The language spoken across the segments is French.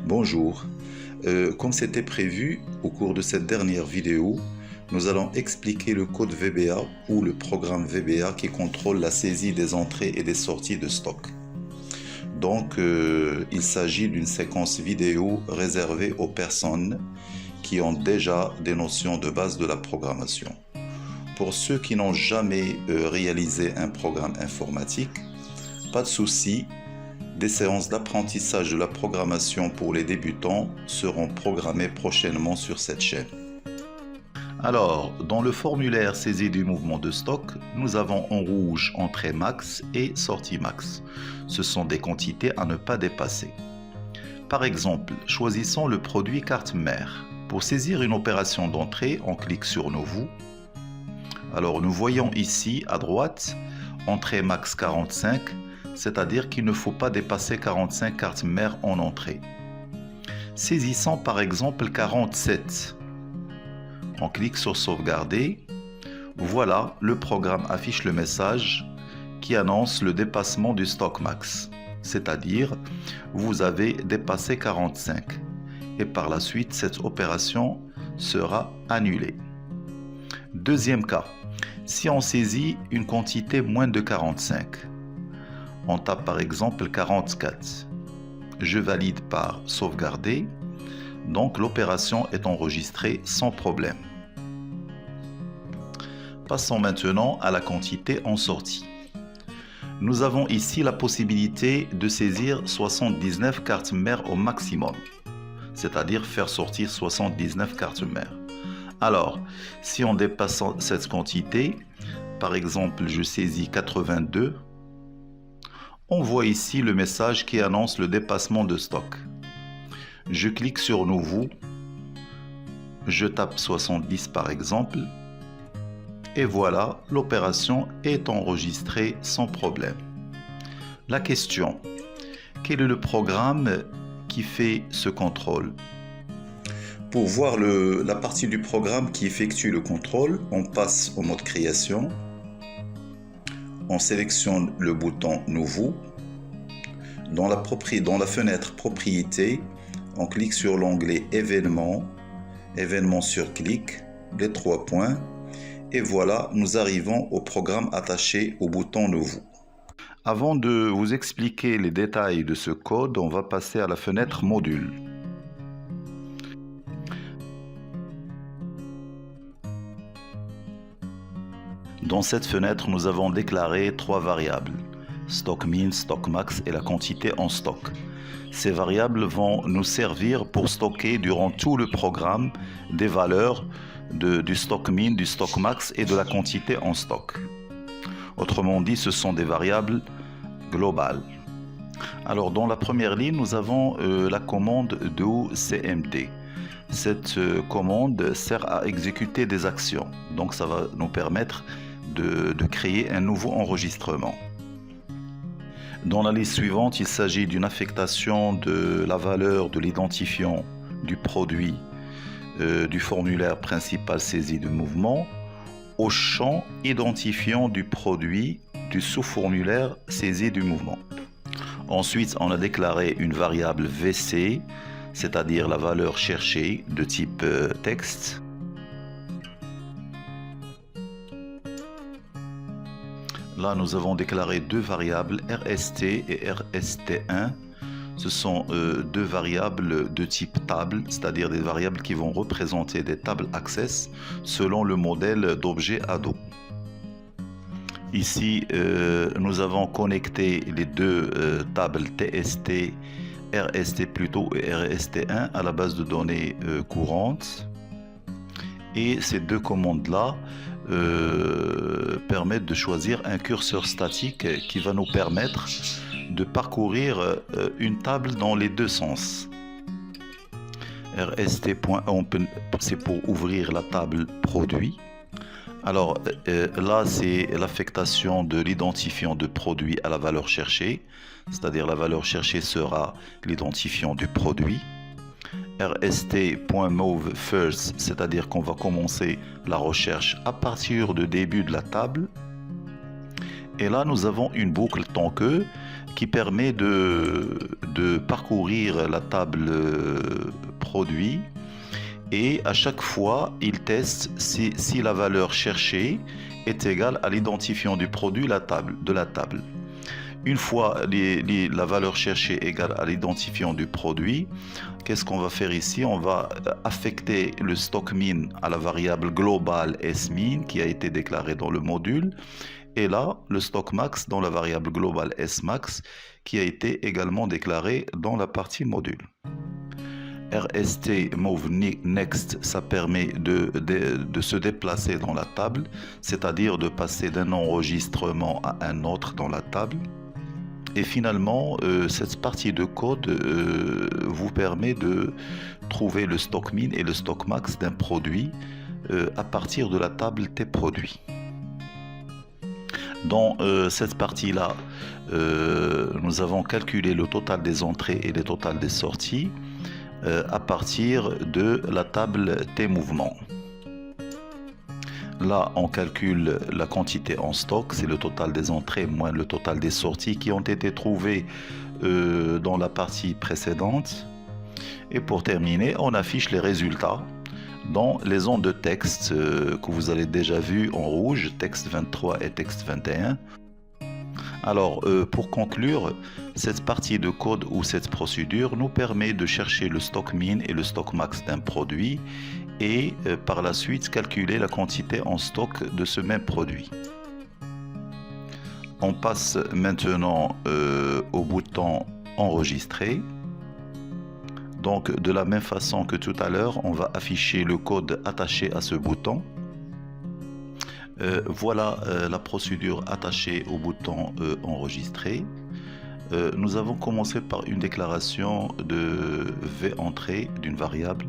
Bonjour, comme c'était prévu, au cours de cette dernière vidéo, nous allons expliquer le code VBA ou le programme VBA qui contrôle la saisie des entrées et des sorties de stock. Donc, il s'agit d'une séquence vidéo réservée aux personnes qui ont déjà des notions de base de la programmation. Pour ceux qui n'ont jamais réalisé un programme informatique, pas de souci, des séances d'apprentissage de la programmation pour les débutants seront programmées prochainement sur cette chaîne. Alors, dans le formulaire saisie du mouvement de stock, nous avons en rouge entrée max et sortie max. Ce sont des quantités à ne pas dépasser. Par exemple, choisissons le produit carte mère. Pour saisir une opération d'entrée, on clique sur Nouveau. Alors, nous voyons ici à droite, entrée max 45, c'est-à-dire qu'il ne faut pas dépasser 45 cartes mères en entrée. Saisissons par exemple 47. On clique sur sauvegarder. Voilà, le programme affiche le message qui annonce le dépassement du stock max. C'est-à-dire, vous avez dépassé 45. Et par la suite, cette opération sera annulée. Deuxième cas, si on saisit une quantité moins de 45, on tape par exemple 44. Je valide par sauvegarder. Donc l'opération est enregistrée sans problème. Passons maintenant à la quantité en sortie. Nous avons ici la possibilité de saisir 79 cartes mères au maximum, c'est-à-dire faire sortir 79 cartes mères. Alors, si on dépasse cette quantité, par exemple je saisis 82, on voit ici le message qui annonce le dépassement de stock. Je clique sur Nouveau, je tape 70 par exemple, et voilà, l'opération est enregistrée sans problème. La question, quel est le programme qui fait ce contrôle? Pour voir la partie du programme qui effectue le contrôle, on passe au mode création. On sélectionne le bouton Nouveau. Dans la fenêtre Propriétés, on clique sur l'onglet Événements, Événements sur clic, les 3 points, et voilà, nous arrivons au programme attaché au bouton Nouveau. Avant de vous expliquer les détails de ce code, on va passer à la fenêtre Module. Dans cette fenêtre, nous avons déclaré 3 variables, stock min, stock max et la quantité en stock. Ces variables vont nous servir pour stocker durant tout le programme des valeurs du stock min, du stock max et de la quantité en stock. Autrement dit, ce sont des variables globales. Alors, dans la première ligne, nous avons la commande do cmd. Cette commande sert à exécuter des actions. Donc, ça va nous permettre de créer un nouveau enregistrement. Dans la liste suivante, il s'agit d'une affectation de la valeur de l'identifiant du produit du formulaire principal saisie de mouvement au champ identifiant du produit du sous-formulaire saisie du mouvement. Ensuite, on a déclaré une variable VC, c'est-à-dire la valeur cherchée de type texte. Là, nous avons déclaré deux variables RST et RST1. Ce sont deux variables de type table, c'est-à-dire des variables qui vont représenter des tables access selon le modèle d'objet ado. Ici, nous avons connecté les deux tables TST, RST plutôt et RST1 à la base de données courante. Et ces deux commandes-là permettent de choisir un curseur statique qui va nous permettre de parcourir une table dans les deux sens. rst.open, c'est pour ouvrir la table produit. Alors là, c'est l'affectation de l'identifiant de produit à la valeur cherchée, c'est-à-dire la valeur cherchée sera l'identifiant du produit. rst.move first, c'est-à-dire qu'on va commencer la recherche à partir du début de la table. Et là, nous avons une boucle tant que qui permet de parcourir la table produit, et à chaque fois, il teste si la valeur cherchée est égale à l'identifiant du produit de la table. Une fois la valeur cherchée égale à l'identifiant du produit, qu'est-ce qu'on va faire ici? On va affecter le stock min à la variable globale smin qui a été déclarée dans le module, et là le stock max dans la variable globale smax qui a été également déclarée dans la partie module. RST move next, ça permet de se déplacer dans la table, c'est-à-dire de passer d'un enregistrement à un autre dans la table. Et finalement, cette partie de code vous permet de trouver le stock min et le stock max d'un produit à partir de la table T produits. Dans cette partie-là, nous avons calculé le total des entrées et le total des sorties à partir de la table T mouvement. Là, on calcule la quantité en stock, c'est le total des entrées moins le total des sorties qui ont été trouvées dans la partie précédente. Et pour terminer, on affiche les résultats dans les zones de texte que vous avez déjà vues en rouge, texte 23 et texte 21. Alors, pour conclure, cette partie de code ou cette procédure nous permet de chercher le stock min et le stock max d'un produit et par la suite calculer la quantité en stock de ce même produit. On passe maintenant au bouton enregistrer. Donc de la même façon que tout à l'heure, on va afficher le code attaché à ce bouton. Voilà la procédure attachée au bouton enregistrer. Nous avons commencé par une déclaration de v-entrée d'une variable.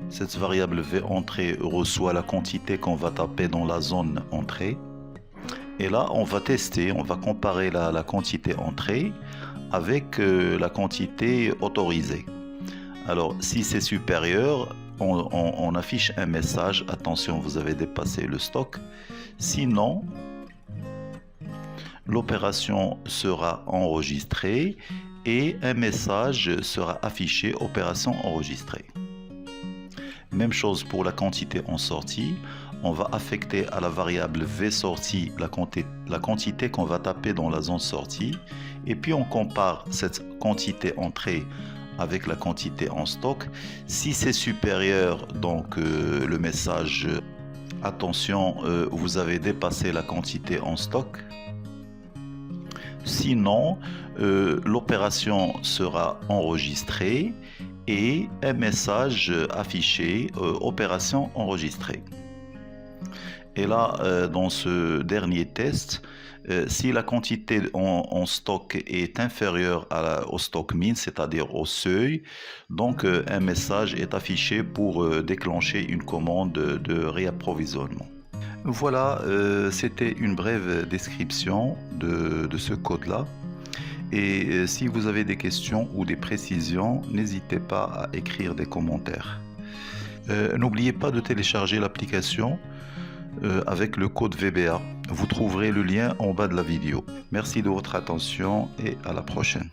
Cette variable v-entrée reçoit la quantité qu'on va taper dans la zone entrée. Et là, on va tester, on va comparer la quantité entrée avec la quantité autorisée. Alors, si c'est supérieur, on affiche un message, attention, vous avez dépassé le stock. Sinon, l'opération sera enregistrée et un message sera affiché, opération enregistrée. Même chose pour la quantité en sortie. On va affecter à la variable v sortie la quantité qu'on va taper dans la zone sortie. Et puis on compare cette quantité entrée avec la quantité en stock. Si c'est supérieur, donc le message attention, vous avez dépassé la quantité en stock. Sinon, l'opération sera enregistrée et un message affiché, opération enregistrée. Et là, dans ce dernier test, si la quantité en stock est inférieure au stock min, c'est-à-dire au seuil, donc un message est affiché pour déclencher une commande de réapprovisionnement. Voilà, c'était une brève description de ce code-là. Et si vous avez des questions ou des précisions, n'hésitez pas à écrire des commentaires. N'oubliez pas de télécharger l'application avec le code VBA. Vous trouverez le lien en bas de la vidéo. Merci de votre attention et à la prochaine.